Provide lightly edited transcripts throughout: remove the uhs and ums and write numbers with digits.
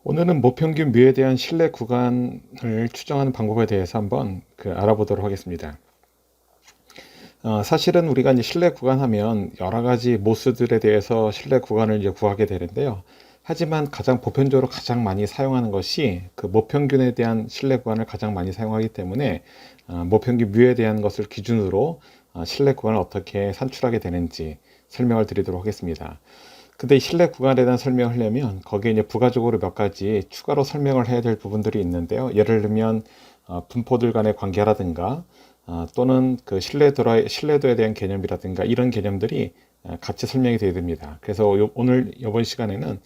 오늘은 모평균 뮤에 대한 신뢰 구간을 추정하는 방법에 대해서 한번 알아보도록 하겠습니다. 사실은 우리가 이제 신뢰 구간 하면 여러 가지 모스들에 대해서 신뢰 구간을 이제 구하게 되는데요. 하지만 가장 보편적으로 가장 많이 사용하는 것이 그 모평균에 대한 신뢰 구간을 가장 많이 사용하기 때문에 모평균 뮤에 대한 것을 기준으로 신뢰 구간을 어떻게 산출하게 되는지 설명을 드리도록 하겠습니다. 근데 이 신뢰 구간에 대한 설명을 하려면 거기에 이제 부가적으로 몇 가지 추가로 설명을 해야 될 부분들이 있는데요. 예를 들면 분포들 간의 관계라든가 또는 그 신뢰도에 대한 개념이라든가 이런 개념들이 같이 설명이 되어야 됩니다. 그래서 오늘 이번 시간에는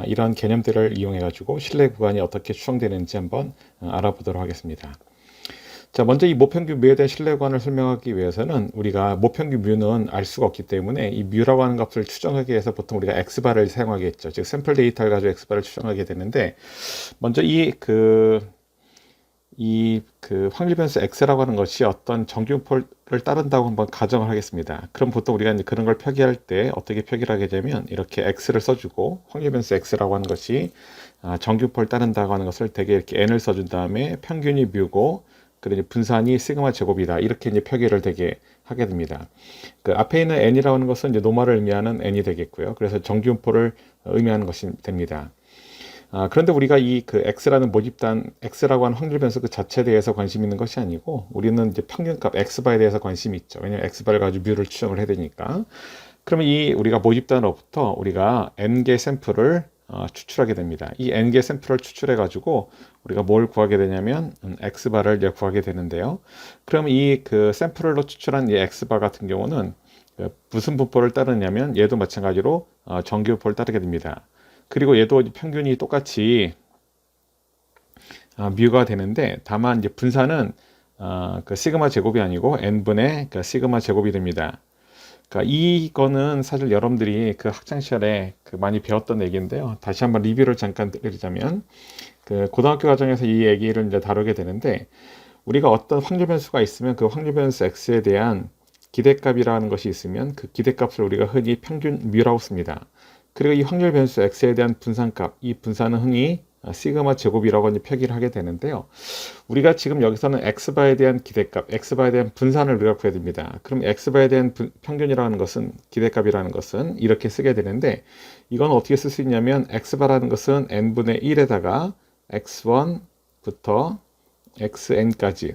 이러한 개념들을 이용해 가지고 신뢰 구간이 어떻게 추정되는지 한번 알아보도록 하겠습니다. 자, 먼저 이 모평균 뮤에 대한 신뢰관을 설명하기 위해서는 우리가 모평균 뮤는 알 수가 없기 때문에 이 뮤라고 하는 값을 추정하기 위해서 보통 우리가 x바를 사용하겠죠. 즉 샘플 데이터를 가지고 x바를 추정하게 되는데 먼저 확률 변수 x라고 하는 것이 어떤 정규분포를 따른다고 한번 가정을 하겠습니다. 그럼 보통 우리가 이제 그런 걸 표기할 때 어떻게 표기를 하게 되면 이렇게 x를 써주고 확률 변수 x라고 하는 것이 정규분포를 따른다고 하는 것을 대개 이렇게 n을 써준 다음에 평균이 뮤고 그리고 분산이 시그마 제곱이다 이렇게 이제 표기를 되게 하게 됩니다. 그 앞에 있는 n이라고 하는 것은 이제 노말을 의미하는 n이 되겠고요. 그래서 정규분포를 의미하는 것이 됩니다. 그런데 우리가 이 그 x라는 모집단 x라고 하는 확률 변수 그 자체에 대해서 관심 있는 것이 아니고 우리는 이제 평균값 x바에 대해서 관심이 있죠. 왜냐면 x바를 가지고 뮤를 추정을 해야 되니까. 그러면 이 우리가 모집단으로부터 우리가 n개 샘플을 추출하게 됩니다. 이 n개 샘플을 추출해 가지고 우리가 뭘 구하게 되냐면 x바를 이제 구하게 되는데요. 그럼 이 그 샘플로 추출한 이 x바 같은 경우는 무슨 분포를 따르냐면 얘도 마찬가지로 정규분포를 따르게 됩니다. 그리고 얘도 평균이 똑같이 뮤가 되는데 다만 이제 분산은 그 시그마 제곱이 아니고 n분의 그 시그마 제곱이 됩니다. 그러니까 이거는 사실 여러분들이 그 학창 시절에 그 많이 배웠던 얘기인데요. 다시 한번 리뷰를 잠깐 드리자면 그 고등학교 과정에서 이 얘기를 이제 다루게 되는데 우리가 어떤 확률 변수가 있으면 그 확률 변수 x에 대한 기대값이라는 것이 있으면 그 기대값을 우리가 흔히 평균 뮤라고 씁니다. 그리고 이 확률 변수 x에 대한 분산값, 이 분산은 흔히 시그마 제곱이라고 표기를 하게 되는데요. 우리가 지금 여기서는 x바에 대한 기대값, x바에 대한 분산을 우리가 구해야 됩니다. 그럼 x바에 대한 평균이라는 것은 기대값이라는 것은 이렇게 쓰게 되는데 이건 어떻게 쓸 수 있냐면 x바라는 것은 n분의 1에다가 x1부터 xn까지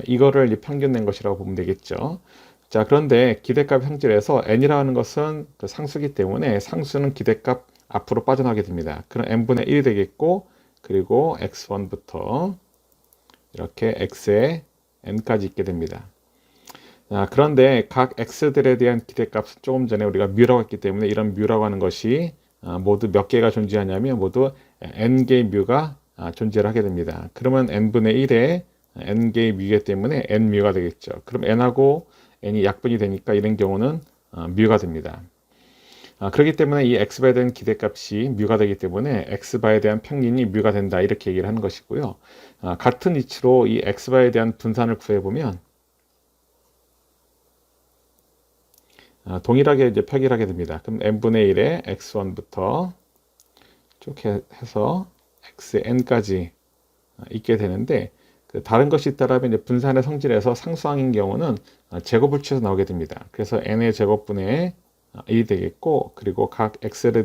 이거를 평균 낸 것이라고 보면 되겠죠. 자, 그런데 기대값 형질에서 n이라는 것은 그 상수기 때문에 상수는 기대값 앞으로 빠져나가게 됩니다. 그럼 n분의 1이 되겠고 그리고 x1부터 이렇게 x에 n까지 있게 됩니다. 그런데 각 x들에 대한 기대값은 조금 전에 우리가 뮤라고 했기 때문에 이런 뮤라고 하는 것이 모두 몇 개가 존재하냐면 모두 n개의 뮤가 존재를 하게 됩니다. 그러면 n분의 1에 n개의 뮤이기 때문에 n뮤가 되겠죠. 그럼 n하고 n이 약분이 되니까 이런 경우는 뮤가 됩니다. 그렇기 때문에 이 x바에 대한 기대값이 뮤가 되기 때문에 x바에 대한 평균이 뮤가 된다 이렇게 얘기를 하는 것이고요. 같은 이치로 이 x바에 대한 분산을 구해보면 동일하게 이제 표기를 하게 됩니다. 그럼 n분의 1에 x1부터 쭉 해서 xn까지 있게 되는데 그 다른 것이 있다라면 이제 분산의 성질에서 상수항인 경우는 제곱을 취해서 나오게 됩니다. 그래서 n의 제곱분의 1이 되겠고 그리고 각 x들에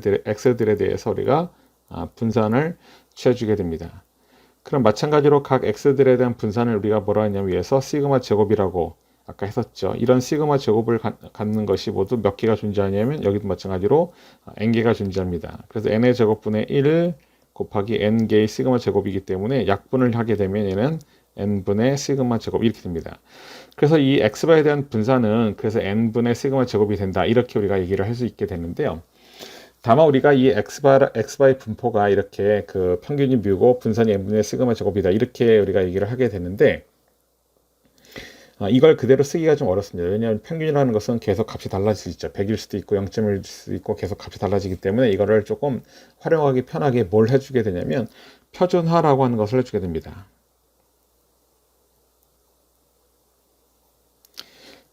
대해서 우리가 분산을 취해주게 됩니다. 그럼 마찬가지로 각 x들에 대한 분산을 우리가 뭐라 하냐면 위에서 시그마 제곱이라고 아까 했었죠. 이런 시그마 제곱을 갖는 것이 모두 몇 개가 존재하냐면 여기도 마찬가지로 n개가 존재합니다. 그래서 n의 제곱분의 1 곱하기 n개의 시그마 제곱이기 때문에 약분을 하게 되면 얘는 n분의 시그마 제곱 이렇게 됩니다. 그래서 이 x바에 대한 분산은 그래서 n분의 시그마 제곱이 된다 이렇게 우리가 얘기를 할 수 있게 되는데요. 다만 우리가 이 x바의 분포가 이렇게 그 평균이 뮤고 분산이 n분의 시그마 제곱이다 이렇게 우리가 얘기를 하게 되는데 이걸 그대로 쓰기가 좀 어렵습니다. 왜냐하면 평균이라는 것은 계속 값이 달라질 수 있죠. 100일 수도 있고 0.1일 수도 있고 계속 값이 달라지기 때문에 이거를 조금 활용하기 편하게 뭘 해주게 되냐면 표준화라고 하는 것을 해주게 됩니다.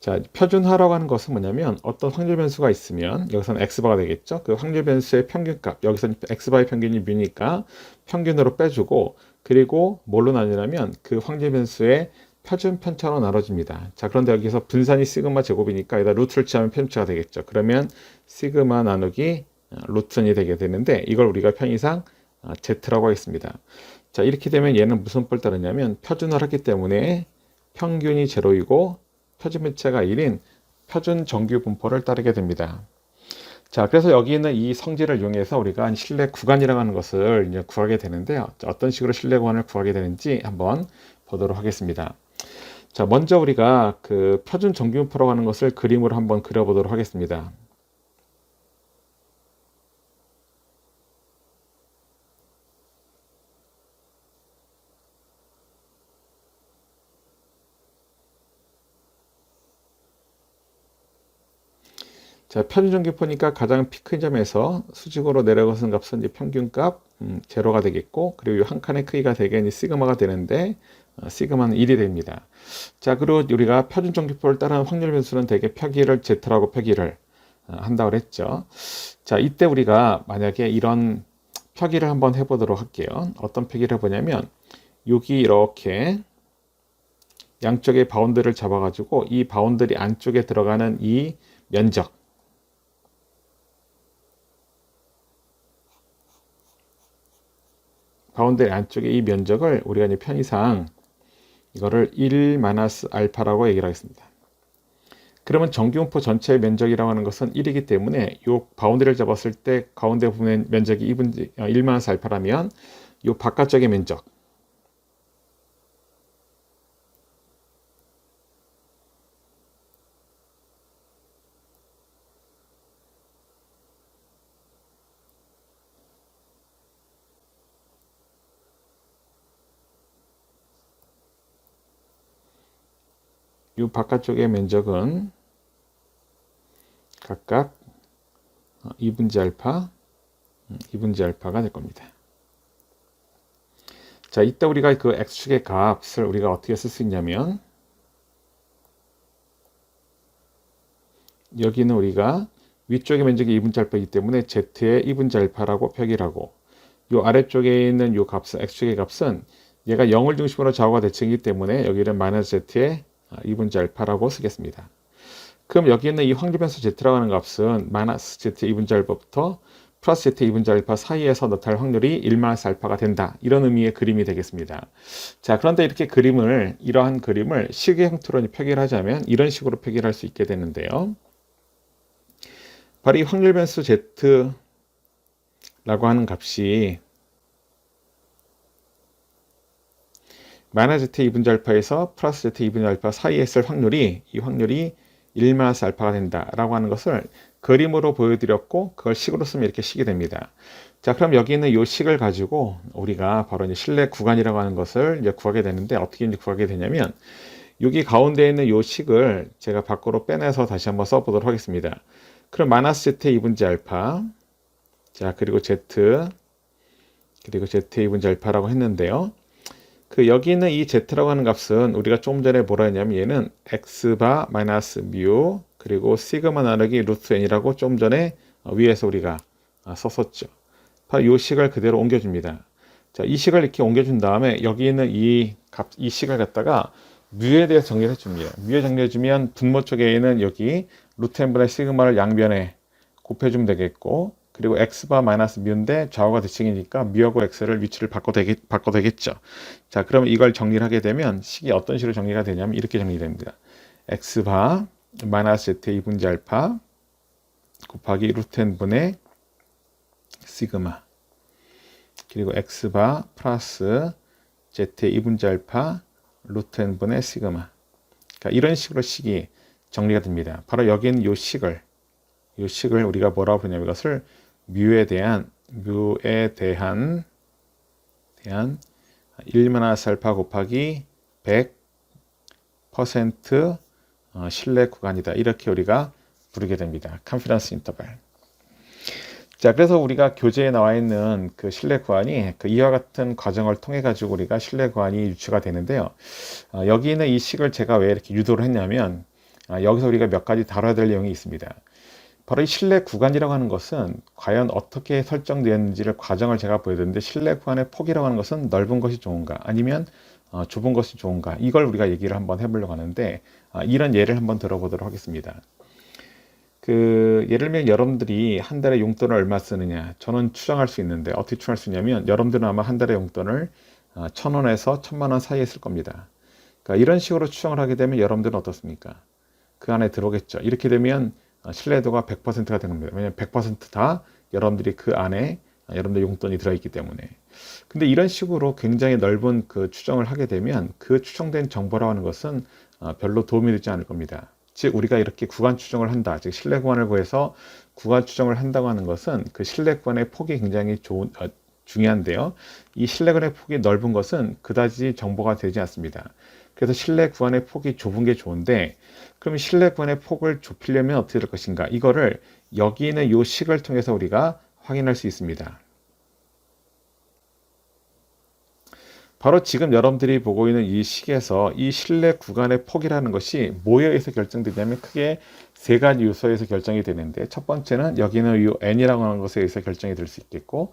자, 표준화라고 하는 것은 뭐냐면 어떤 확률 변수가 있으면 여기서는 x바가 되겠죠. 그 확률 변수의 평균값, 여기서는 x바의 평균이 뮤니까 평균으로 빼주고, 그리고 뭘로 나누냐면 그 확률 변수의 표준 편차로 나눠집니다. 자, 그런데 여기서 분산이 시그마 제곱이니까 여기다 루트를 취하면 편차가 되겠죠. 그러면 시그마 나누기 루트n이 되게 되는데, 이걸 우리가 편의상 z라고 하겠습니다. 자, 이렇게 되면 얘는 무슨 뿔 따르냐면 표준화를 했기 때문에 평균이 제로이고 표준 편차가 1인 표준 정규 분포를 따르게 됩니다. 자, 그래서 여기 있는 이 성질을 이용해서 우리가 실내 구간이라고 하는 것을 이제 구하게 되는데요. 어떤 식으로 실내 구간을 구하게 되는지 한번 보도록 하겠습니다. 자, 먼저 우리가 그 표준 정규 분포라고 하는 것을 그림으로 한번 그려보도록 하겠습니다. 자, 표준정규포니까 가장 피 큰 점에서 수직으로 내려가는 값은 이제 평균값 제로가 되겠고, 그리고 한 칸의 크기가 대개 시그마가 되는데 시그마는 1이 됩니다. 자, 그리고 우리가 표준정규포를 따르는 확률 변수는 대개 표기를 Z라고 표기를 한다고 그랬죠. 자, 이때 우리가 만약에 이런 표기를 한번 해보도록 할게요. 어떤 표기를 해보냐면 여기 이렇게 양쪽의 바운드를 잡아가지고 이 바운드리 안쪽에 들어가는 이 면적, 바운드리 안쪽에 이 면적을 우리가 이제 편의상 이거를 1-알파라고 얘기를 하겠습니다. 그러면 정규분포 전체의 면적이라고 하는 것은 1이기 때문에 이 바운드리를 잡았을 때 가운데 부분의 면적이 1-알파라면 이 바깥쪽의 면적, 이 바깥쪽의 면적은 각각 2분지 알파, 2분지 알파가 될 겁니다. 자, 이때 우리가 그 x축의 값을 우리가 어떻게 쓸 수 있냐면, 여기는 우리가 위쪽의 면적이 2분지 알파이기 때문에 z의 2분지 알파라고 표기를 하고, 이 아래쪽에 있는 이 값은 x축의 값은 얘가 0을 중심으로 좌우가 대칭이기 때문에 여기는 마이너스 z의 2분지 알파라고 쓰겠습니다. 그럼 여기 있는 이 확률 변수 z라고 하는 값은 마이너스 z의 2분지 알파부터 플러스 z의 2분지 알파 사이에서 나타날 확률이 1-알파가 된다. 이런 의미의 그림이 되겠습니다. 자, 그런데 이렇게 이러한 그림을 식의 형태로 표기를 하자면 이런 식으로 표기를 할 수 있게 되는데요. 바로 이 확률 변수 z라고 하는 값이 마이너스 z 2분지 알파에서 플러스 z 2분지 알파 사이에 있을 확률이, 이 확률이 1-알파가 된다라고 하는 것을 그림으로 보여드렸고, 그걸 식으로 쓰면 이렇게 식이 됩니다. 자, 그럼 여기 있는 이 식을 가지고 우리가 바로 이제 실내 구간이라고 하는 것을 이제 구하게 되는데, 어떻게 이제 구하게 되냐면 여기 가운데 있는 이 식을 제가 밖으로 빼내서 다시 한번 써보도록 하겠습니다. 그럼 마이너스 z 2분지 알파, 자, 그리고 z, 그리고 z 2분지 알파라고 했는데요. 그 여기 있는 이 z라고 하는 값은 우리가 조금 전에 뭐라 했냐면 얘는 x바 마이너스 뮤 그리고 시그마 나누기 루트 n이라고 좀 전에 위에서 우리가 썼었죠. 바로 이 식을 그대로 옮겨줍니다. 자, 이 식을 이렇게 옮겨준 다음에 여기 있는 이 식을 갖다가 뮤에 대해서 정리를 해줍니다. 뮤에 정리해주면 분모 쪽에는 여기 루트 n분의 시그마를 양변에 곱해주면 되겠고, 그리고 x바 마이너스 뮤인데 좌우가 대칭이니까 뮤하고 x를 위치를 바꿔 되겠죠. 자, 그러면 이걸 정리를 하게 되면 식이 어떤 식으로 정리가 되냐면 이렇게 정리됩니다. x바 마이너스 z 2분지 알파 곱하기 루트 n분의 시그마, 그리고 x바 플러스 z 2분지 알파 루트 n분의 시그마. 그러니까 이런 식으로 식이 정리가 됩니다. 바로 여기는 이 식을 우리가 뭐라고 부르냐면 이것을 뮤에 대한 1-알파 곱하기 100% 신뢰 구간이다. 이렇게 우리가 부르게 됩니다. 컨피던스 인터벌. 자, 그래서 우리가 교재에 나와 있는 그 신뢰 구간이 이와 같은 과정을 통해 가지고 우리가 신뢰 구간이 유추가 되는데요. 여기 있는 이 식을 제가 왜 이렇게 유도를 했냐면, 여기서 우리가 몇 가지 다뤄야 될 내용이 있습니다. 바로 이 실내 구간이라고 하는 것은 과연 어떻게 설정되었는지를 과정을 제가 보여드렸는데, 실내 구간의 폭이라고 하는 것은 넓은 것이 좋은가 아니면 좁은 것이 좋은가, 이걸 우리가 얘기를 한번 해보려고 하는데, 이런 예를 한번 들어보도록 하겠습니다. 예를 들면 여러분들이 한 달에 용돈을 얼마 쓰느냐, 저는 추정할 수 있는데, 어떻게 추정할 수 있냐면, 여러분들은 아마 한 달에 용돈을 1,000원에서 1,000만 원 사이에 쓸 겁니다. 그러니까 이런 식으로 추정을 하게 되면 여러분들은 어떻습니까? 그 안에 들어오겠죠. 이렇게 되면 신뢰도가 100%가 되는 겁니다. 왜냐하면 100%다 여러분들이 그 안에 여러분들 용돈이 들어있기 때문에. 근데 이런 식으로 굉장히 넓은 그 추정을 하게 되면 그 추정된 정보라고 하는 것은 별로 도움이 되지 않을 겁니다. 즉 우리가 이렇게 구간 추정을 한다, 즉 신뢰 구간을 구해서 구간 추정을 한다고 하는 것은 그 신뢰 구간의 폭이 굉장히 중요한데요. 이 신뢰 구간의 폭이 넓은 것은 그다지 정보가 되지 않습니다. 그래서 신뢰 구간의 폭이 좁은 게 좋은데, 그럼 신뢰 구간의 폭을 좁히려면 어떻게 될 것인가? 이거를 여기 있는 이 식을 통해서 우리가 확인할 수 있습니다. 바로 지금 여러분들이 보고 있는 이 식에서 이 신뢰 구간의 폭이라는 것이 뭐에 의해서 결정되냐면 크게 세 가지 요소에서 결정이 되는데, 첫 번째는 여기 있는 이 n이라고 하는 것에 의해서 결정이 될 수 있겠고,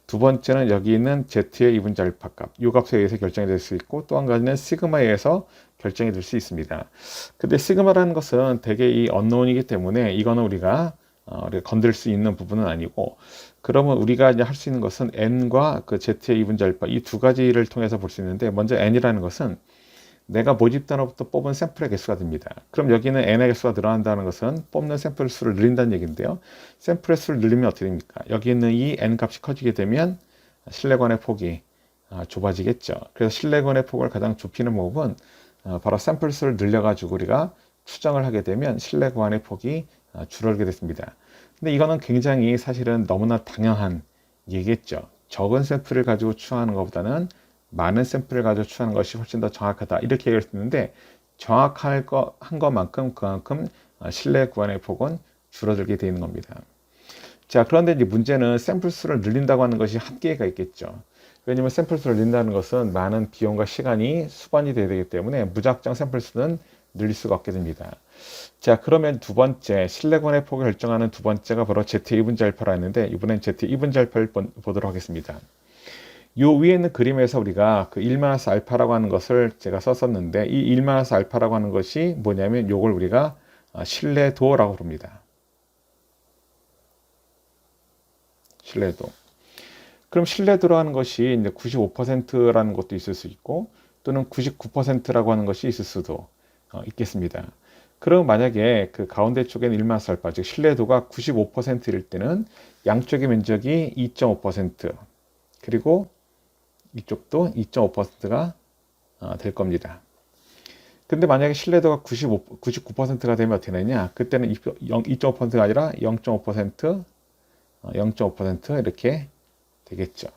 두 번째는 여기 있는 z의 이분자 알파값, 이 값에 의해서 결정이 될 수 있고, 또 한 가지는 시그마에 의해서 결정이 될 수 있습니다. 근데 시그마라는 것은 대개 이 언노운이기 때문에 이거는 우리가 건들 수 있는 부분은 아니고, 그러면 우리가 이제 할 수 있는 것은 n과 그 z의 이분자 알파, 이 두 가지를 통해서 볼 수 있는데, 먼저 n이라는 것은 내가 모집 단어부터 뽑은 샘플의 개수가 됩니다. 그럼 여기는 n의 개수가 늘어난다는 것은 뽑는 샘플 수를 늘린다는 얘기인데요. 샘플의 수를 늘리면 어떻게 됩니까? 여기 있는 이 n 값이 커지게 되면 신뢰관의 폭이 좁아지겠죠. 그래서 신뢰관의 폭을 가장 좁히는 방법은 바로 샘플 수를 늘려가지고 우리가 추정을 하게 되면 신뢰관의 폭이 줄어들게 됐습니다. 근데 이거는 굉장히 사실은 너무나 당연한 얘기겠죠. 적은 샘플을 가지고 추정하는 것보다는 많은 샘플을 가지고 추정하는 것이 훨씬 더 정확하다, 이렇게 얘기할 수 있는데, 정확한 것만큼 그만큼 신뢰 구간의 폭은 줄어들게 되는 겁니다. 자, 그런데 이제 문제는 샘플 수를 늘린다고 하는 것이 한계가 있겠죠. 왜냐하면 샘플 수를 늘린다는 것은 많은 비용과 시간이 수반이 돼야 되기 때문에 무작정 샘플 수는 늘릴 수가 없게 됩니다. 자, 그러면 두 번째, 신뢰 구간의 폭을 결정하는 두 번째가 바로 Z 이분자 알파라 했는데, 이번엔 Z 이분자 알파를 보도록 하겠습니다. 요 위에 있는 그림에서 우리가 그 1마이너스 알파라고 하는 것을 제가 썼었는데, 이 1마이너스 알파라고 하는 것이 뭐냐면 요걸 우리가 신뢰도라고 부릅니다. 신뢰도. 그럼 신뢰도라고 하는 것이 이제 95%라는 것도 있을 수 있고, 또는 99%라고 하는 것이 있을 수도 있겠습니다. 그럼 만약에 그 가운데 쪽에는 1마이너스 알파, 즉 신뢰도가 95%일 때는 양쪽의 면적이 2.5%, 그리고 이쪽도 2.5%가 될 겁니다. 근데 만약에 신뢰도가 99%가 되면 어떻게 되냐? 그때는 2.5%가 아니라 0.5%, 0.5% 이렇게 되겠죠.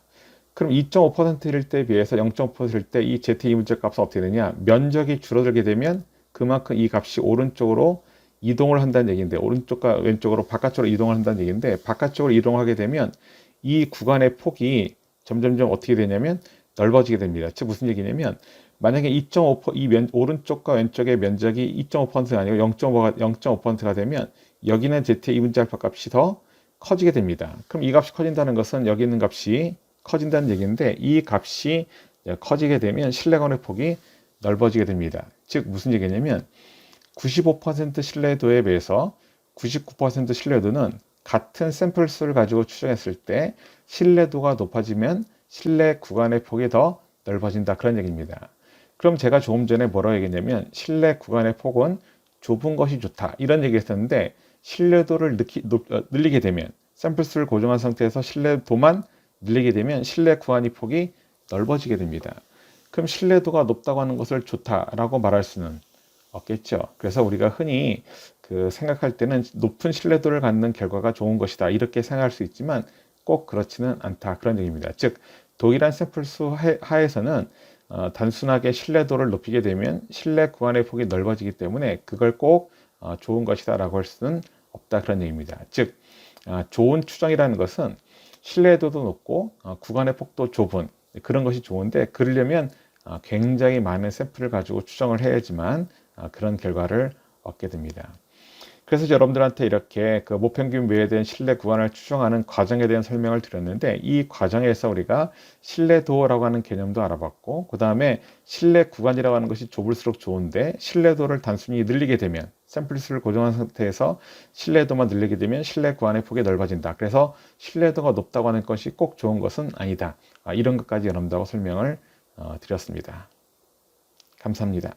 그럼 2.5%일 때에 비해서 0.5%일 때 이 ZE 문자 값은 어떻게 되냐? 면적이 줄어들게 되면 그만큼 이 값이 오른쪽으로 이동을 한다는 얘기인데, 오른쪽과 왼쪽으로 바깥쪽으로 이동을 한다는 얘기인데, 바깥쪽으로 이동하게 되면 이 구간의 폭이 점점점 어떻게 되냐면 넓어지게 됩니다. 즉 무슨 얘기냐면, 만약에 2.5% 오른쪽과 왼쪽의 면적이 2.5%가 아니고 0.5%가 되면 여기는 Z의 이분자 알파 값이 더 커지게 됩니다. 그럼 이 값이 커진다는 것은 여기 있는 값이 커진다는 얘기인데, 이 값이 커지게 되면 신뢰관의 폭이 넓어지게 됩니다. 즉 무슨 얘기냐면 95% 신뢰도에 비해서 99% 신뢰도는 같은 샘플 수를 가지고 추정했을 때 신뢰도가 높아지면 신뢰 구간의 폭이 더 넓어진다, 그런 얘기입니다. 그럼 제가 조금 전에 뭐라고 얘기했냐면 신뢰 구간의 폭은 좁은 것이 좋다, 이런 얘기 했었는데, 신뢰도를 늘리게 되면, 샘플 수를 고정한 상태에서 신뢰도만 늘리게 되면 신뢰 구간의 폭이 넓어지게 됩니다. 그럼 신뢰도가 높다고 하는 것을 좋다라고 말할 수는 없겠죠. 그래서 우리가 흔히 생각할 때는 높은 신뢰도를 갖는 결과가 좋은 것이다, 이렇게 생각할 수 있지만 꼭 그렇지는 않다, 그런 얘기입니다. 즉 동일한 샘플 수 하에서는 단순하게 신뢰도를 높이게 되면 신뢰 구간의 폭이 넓어지기 때문에 그걸 꼭 좋은 것이다 라고 할 수는 없다, 그런 얘기입니다. 즉 좋은 추정이라는 것은 신뢰도도 높고 구간의 폭도 좁은 그런 것이 좋은데, 그러려면 굉장히 많은 샘플을 가지고 추정을 해야지만 그런 결과를 얻게 됩니다. 그래서 여러분들한테 이렇게 그 모평균 외에 대한 신뢰 구간을 추정하는 과정에 대한 설명을 드렸는데, 이 과정에서 우리가 신뢰도라고 하는 개념도 알아봤고, 그 다음에 신뢰 구간이라고 하는 것이 좁을수록 좋은데, 신뢰도를 단순히 늘리게 되면, 샘플 수를 고정한 상태에서 신뢰도만 늘리게 되면 신뢰 구간의 폭이 넓어진다. 그래서 신뢰도가 높다고 하는 것이 꼭 좋은 것은 아니다. 이런 것까지 여러분들하고 설명을 드렸습니다. 감사합니다.